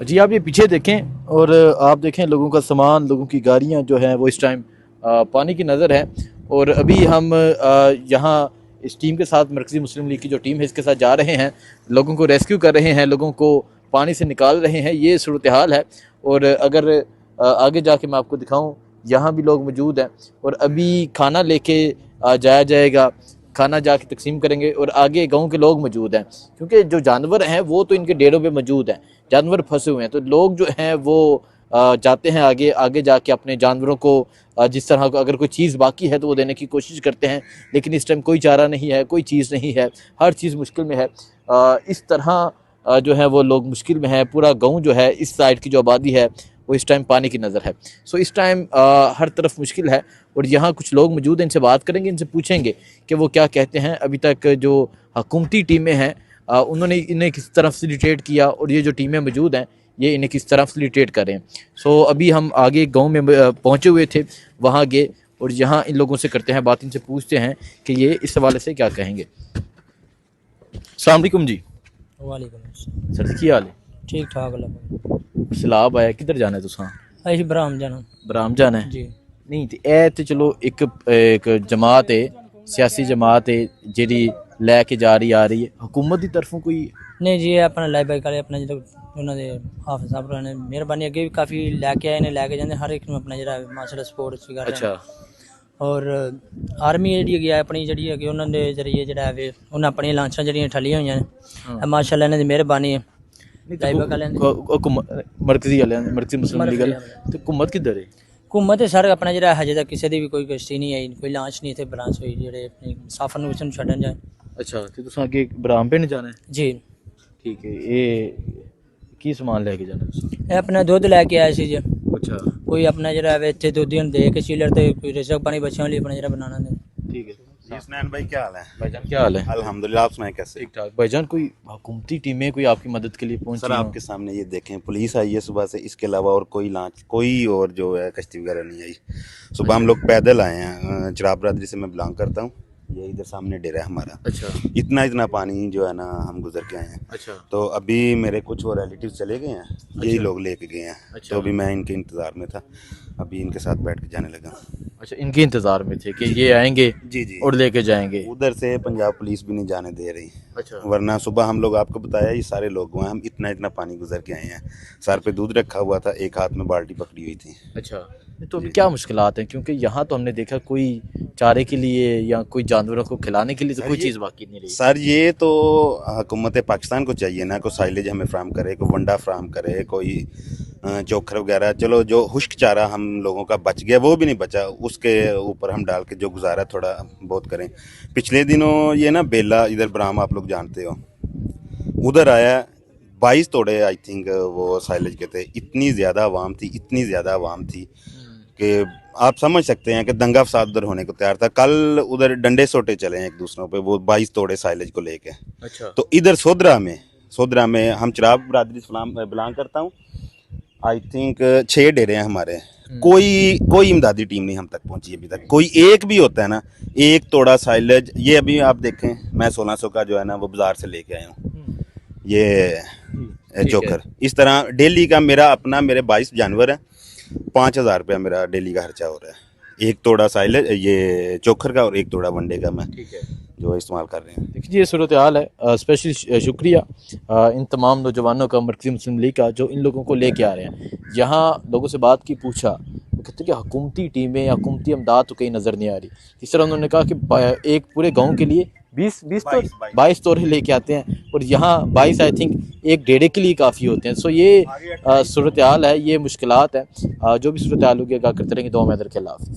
जी आप ये पीछे देखें और आप देखें लोगों का सामान, लोगों की गाड़ियां जो हैं वो इस टाइम पानी की नज़र है। और अभी हम यहाँ इस टीम के साथ मरकज़ी मुस्लिम लीग की जो टीम है इसके साथ जा रहे हैं, लोगों को रेस्क्यू कर रहे हैं, लोगों को पानी से निकाल रहे हैं। ये सूरत हाल है। और अगर आगे जाके मैं आपको दिखाऊं, यहाँ भी लोग मौजूद हैं और अभी खाना लेके जाया जाएगा, खाना जाके तकसीम करेंगे। और आगे गांव के लोग मौजूद हैं क्योंकि जो जानवर हैं वो तो इनके डेरों पे मौजूद हैं, जानवर फंसे हुए हैं। तो लोग जो हैं वो जाते हैं आगे, आगे जाके अपने जानवरों को जिस तरह को अगर कोई चीज़ बाकी है तो वो देने की कोशिश करते हैं, लेकिन इस टाइम कोई चारा नहीं है, कोई चीज़ नहीं है, हर चीज़ मुश्किल में है। इस तरह जो है वो लोग मुश्किल में है। पूरा गाँव जो है, इस साइड की जो आबादी है वो इस टाइम पानी की नज़र है। सो इस टाइम हर तरफ मुश्किल है। और यहाँ कुछ लोग मौजूद हैं, इनसे बात करेंगे, इनसे पूछेंगे कि वो क्या कहते हैं। अभी तक जो हुकूमती टीमें हैं उन्होंने इन्हें किस तरह फैसिलिटेट किया और ये जो टीमें मौजूद हैं ये इन्हें किस तरह फैसिलिटेट कर रहे हैं। सो अभी हम आगे गांव में पहुंचे हुए थे, वहाँ गए और यहाँ इन लोगों से करते हैं बात, इनसे पूछते हैं कि ये इस हवाले से क्या कहेंगे। अस्सलाम वालेकुम जी। वालेकुम सर की हाल है? ठीक ठाक लगा। सैलाब आया, किधर जाना है तुसां? असी बराम जाना बराम जाना है जी। नहीं तो ए तो चलो एक जमात है, सियासी जमात है ਜਿਹੜੀ ਲੈ ਕੇ ਜਾ ਰਹੀ ਆ ਰਹੀ ਹੈ, हुकूमत की तरफों कोई? नहीं जी, ये अपना लाइफ बाइक वाले अपना जो उन्होंने हाफिज साहब ने मेहरबानी अगे भी काफ़ी लैके आए ने, लैके जाते हर एक अपना जो माशा स्पोर्ट्स वगैरह। अच्छा। और आर्मी जी गया अपनी जी है उन्होंने जरिए जरा उन्हें अपनी लांछा जड़ियाँ ठलियां हुई हैं माशाअल्लाह, इन्होंने मेहरबानी है। लाइफ बाइक वाले मरकजी मरकजी मुस्लिम लीग तो हुकूमत किधर है? हुकूमत है सर अपना जरा हजे तक किसी की भी कोई कश्ती नहीं आई, कोई लांच नहीं थे ब्रांच हुई जेडे अपने मुसाफर ਨੂੰ ਕਿਸੇ ਛੱਡਣ ਜਾਏ। अच्छा तो तुसां अगे बराम पिंड जाना है? जी ठीक है। ये की समान लेके जाना है तुसां? ਇਹ ਆਪਣਾ ਦੁੱਧ ਲੈ ਕੇ ਆਏ ਸੀ ਜੀ। अच्छा ਕੋਈ ਆਪਣਾ ਜਿਹੜਾ ਵੇ ਇੱਥੇ ਦੁੱਧ ਨੂੰ ਦੇ ਕੇ ਚੀਲਰ ਤੇ ਕੋਈ ਰਿਜ਼ਕ ਪਾਣੀ ਬੱਚਿਆਂ ਲਈ ਆਪਣਾ ਜਿਹੜਾ बनाना ने। ठीक है। इसनैन भाई क्या हाल है? भाईजान क्या हाल है? अल्हम्दुलिल्लाह, आप सुनाए कैसे? ठीक ठाक। भाईजान कोई हुकूमती टीमें कोई आपकी मदद के लिए पहुंची सर हों? आपके सामने ये देखें, पुलिस आई है सुबह से, इसके अलावा और कोई लांच कोई और जो है कश्ती वगैरह नहीं आई। सुबह हम लोग पैदल आए हैं, चिराग बरादरी से मैं बिलोंग करता हूँ, ये इधर सामने डेरा है हमारा। अच्छा इतना पानी जो है ना हम गुजर के आए हैं। अच्छा तो अभी मेरे कुछ और रिलेटिव चले गए हैं, यही लोग लेके गए हैं। अच्छा। तो अभी मैं इनके इंतज़ार में था, अभी इनके साथ बैठ के जाने लगा। अच्छा, इनके इंतज़ार में थे कि ये आएंगे जी जी। और लेके जाएंगे। उधर से पंजाब पुलिस भी नहीं जाने दे रही, अच्छा वरना सुबह हम लोग आपको बताया ये सारे लोग हुए, हम इतना पानी गुजर के आए हैं। सर पे दूध रखा हुआ था, एक हाथ में बाल्टी पकड़ी हुई थी। अच्छा। तो अभी क्या मुश्किलात हैं? क्योंकि यहाँ तो हमने देखा कोई चारे के लिए या कोई जानवरों को खिलाने के लिए तो कोई चीज़ बाकी नहीं रही। सर ये तो हुकूमत पाकिस्तान को चाहिए ना, कोई साइलेज हमें फ्राहम करे, कोई वंडा फ्राहम करे, कोई चोखर वगैरह। चलो जो खुश्क चारा हम लोगों का बच गया वो भी नहीं बचा, उसके ऊपर हम डाल के जो गुजारा थोड़ा बहुत करें। पिछले दिनों ये ना बेला इधर बराम आप लोग जानते हो, उधर आया 22 तोड़े आई थिंक वो साइलेज के थे। इतनी ज़्यादा आवाम थी कि आप समझ सकते हैं कि दंगा फसाद उधर होने को तैयार था। कल उधर डंडे सोटे चले हैं एक दूसरों पे, वो 22 तोड़े साइलेज को लेके। अच्छा। तो इधर सोदरा में हम चिराग बरादरी से बिलोंग करता हूँ, आई थिंक 6 डेरे हैं हमारे। कोई इमदादी टीम नहीं हम तक पहुंची अभी तक। कोई एक भी होता है ना, एक तोड़ा साइलेज, ये अभी आप देखें मैं 1600 का जो है ना वो बाजार से लेके आया हूँ, ये चोकर। इस तरह डेली का मेरे 22 जानवर है, 5000 रुपया मेरा डेली का खर्चा हो रहा है। एक तोड़ा साइलेज ये चोकर का और एक तोड़ा वनडे का मैं जो इस्तेमाल कर रहे हैं। देखिए ये सूरत हाल है। स्पेशली शुक्रिया इन तमाम नौजवानों का, मरकज़ी मुस्लिम लीग का, जो इन लोगों को लेके आ रहे हैं। यहाँ लोगों से बात की, पूछा, वो कहते हैं कि हुकूमती टीमें या हुकूमती इमदाद तो कहीं नज़र नहीं आ रही। इस तरह उन्होंने कहा कि एक पूरे गाँव के लिए 22 तोड़े लेके आते हैं और यहाँ 22 आई थिंक एक डेढ़े के लिए काफ़ी होते हैं। सो ये सूरत हाल है, ये मुश्किलात है। जो भी सूरत हाल होगी आगाह करते रहेंगे। दुआ में अदर के अल्लाह हाफ़िज़।